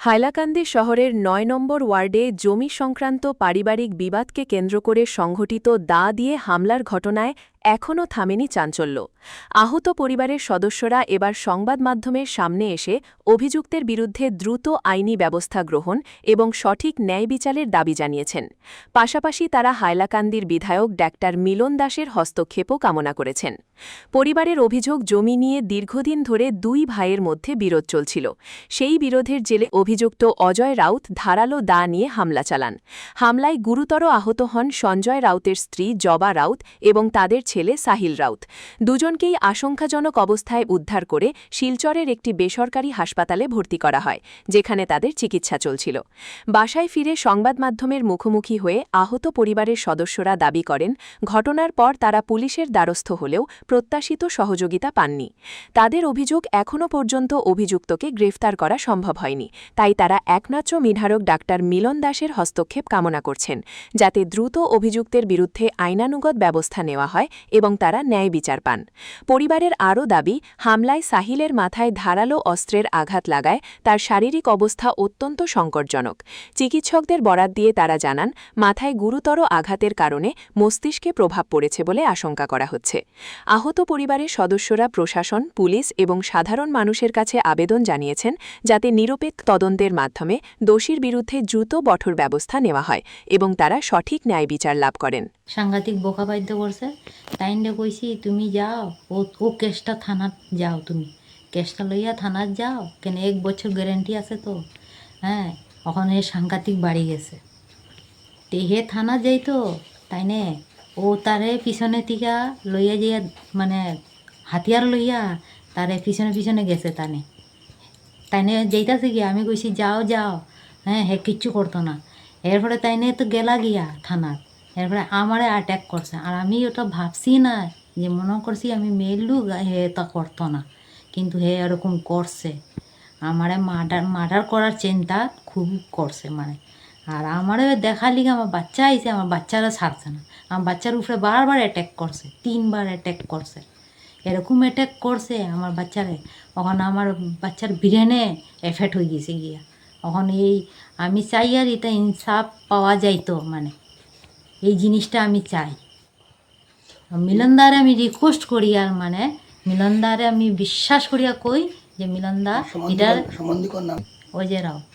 হাইলাকান্দি শহরের ৯ নম্বর ওয়ার্ডে জমি সংক্রান্ত পারিবারিক বিবাদকে কেন্দ্র করে সংঘটিত দা দিয়ে হামলার ঘটনায় এখনও থামেনি চাঞ্চল্য। আহত পরিবারের সদস্যরা এবার সংবাদ মাধ্যমের সামনে এসে অভিযুক্তের বিরুদ্ধে দ্রুত আইনি ব্যবস্থা গ্রহণ এবং সঠিক ন্যায় বিচারের দাবি জানিয়েছেন। পাশাপাশি তারা হাইলাকান্দির বিধায়ক ডাক্তার মিলন দাসের হস্তক্ষেপও কামনা করেছেন। পরিবারের অভিযোগ, জমি নিয়ে দীর্ঘদিন ধরে দুই ভাইয়ের মধ্যে বিরোধ চলছিল। সেই বিরোধের জেলে অভিযুক্ত অজয় রাউত ধারালো দা নিয়ে হামলা চালান। হামলায় গুরুতর আহত হন সঞ্জয় রাউতের স্ত্রী জবা রাউত এবং তাদের ছেলে সাহিল রাউত। দুজনকেই আশঙ্কাজনক অবস্থায় উদ্ধার করে শিলচরের একটি বেসরকারি হাসপাতালে ভর্তি করা হয়, যেখানে তাদের চিকিৎসা চলছিল। বাসায় ফিরে সংবাদ মাধ্যমের মুখোমুখি হয়ে আহত পরিবারের সদস্যরা দাবি করেন, ঘটনার পর তারা পুলিশের দ্বারস্থ হলেও প্রত্যাশিত সহযোগিতা পাননি। তাদের অভিযোগ, এখনও পর্যন্ত অভিযুক্তকে গ্রেফতার করা সম্ভব হয়নি। তাই তারা একমাত্র নির্ধারক ডাক্তার মিলন দাসের হস্তক্ষেপ কামনা করছেন, যাতে দ্রুত অভিযুক্তের বিরুদ্ধে আইনানুগত ব্যবস্থা নেওয়া হয় এবং তারা ন্যায় বিচার পান। পরিবারের আরও দাবি, হামলায় সাহিলের মাথায় ধারালো অস্ত্রের আঘাত লাগায় তার শারীরিক অবস্থা অত্যন্ত সংকটজনক। চিকিৎসকদের বরাত দিয়ে তারা জানান, মাথায় গুরুতর আঘাতের কারণে মস্তিষ্কে প্রভাব পড়েছে বলে আশঙ্কা করা হচ্ছে। আহত পরিবারের সদস্যরা প্রশাসন, পুলিশ এবং সাধারণ মানুষের কাছে আবেদন জানিয়েছেন, যাতে নিরপেক্ষ তদন্তের মাধ্যমে দোষীর বিরুদ্ধে দ্রুত কঠোর ব্যবস্থা নেওয়া হয় এবং তারা সঠিক ন্যায় বিচার লাভ করেন। সাংঘাতিক বোকা বাধ্য করছে, তাই কইছি তুমি যাও, ও কেসটা থানাত যাও, তুমি কেসটা লইয়া থানাত যাও, কেন 1 বছর গ্যারেন্টি আছে তো। হ্যাঁ, ওখানে সাংঘাতিক বাড়ি গেছে, হে থানা যাইতো, তাই নে ও তারে পিছনে টিকা লইয়া যাইয়া, মানে হাতিয়ার লইয়া তারে পিছনে পিছনে গেছে, তাইনে যেইতাছে গিয়া, আমি কইছি যাও যাও, হ্যাঁ হে কিচ্ছু করতো না। এরপরে তাইনে তো গেলা গিয়া থানার, এরপরে আমারে অ্যাট্যাক করছে। আর আমি ওটা ভাবছি না, যে মনে করছি আমি মেয়ের লোক, হে তা করতো না, কিন্তু হে এরকম করছে। আমারে মার্ডার করার চিন্তা খুব করছে, মানে। আর আমারে দেখার লিগে আমার বাচ্চা আইছে, আমার বাচ্চারা ছাড়ছে না। আমার বাচ্চার উপরে বারবার অ্যাট্যাক করছে, 3 বার অ্যাট্যাক করছে। এরকম অ্যাট্যাক করছে আমার বাচ্চারে, ওখানে আমার বাচ্চার ব্রেনে এফেক্ট হয়ে গেছে গিয়া। ওখানে আমি চাই আর এটা ইনসাফ পাওয়া যাইতো, মানে এই জিনিসটা আমি চাই। মিলনদারে আমি রিকোয়েস্ট করি, আর মানে মিলনদারে আমি বিশ্বাস করিয়া কই যে মিলনদা এটার অজয় রাউত।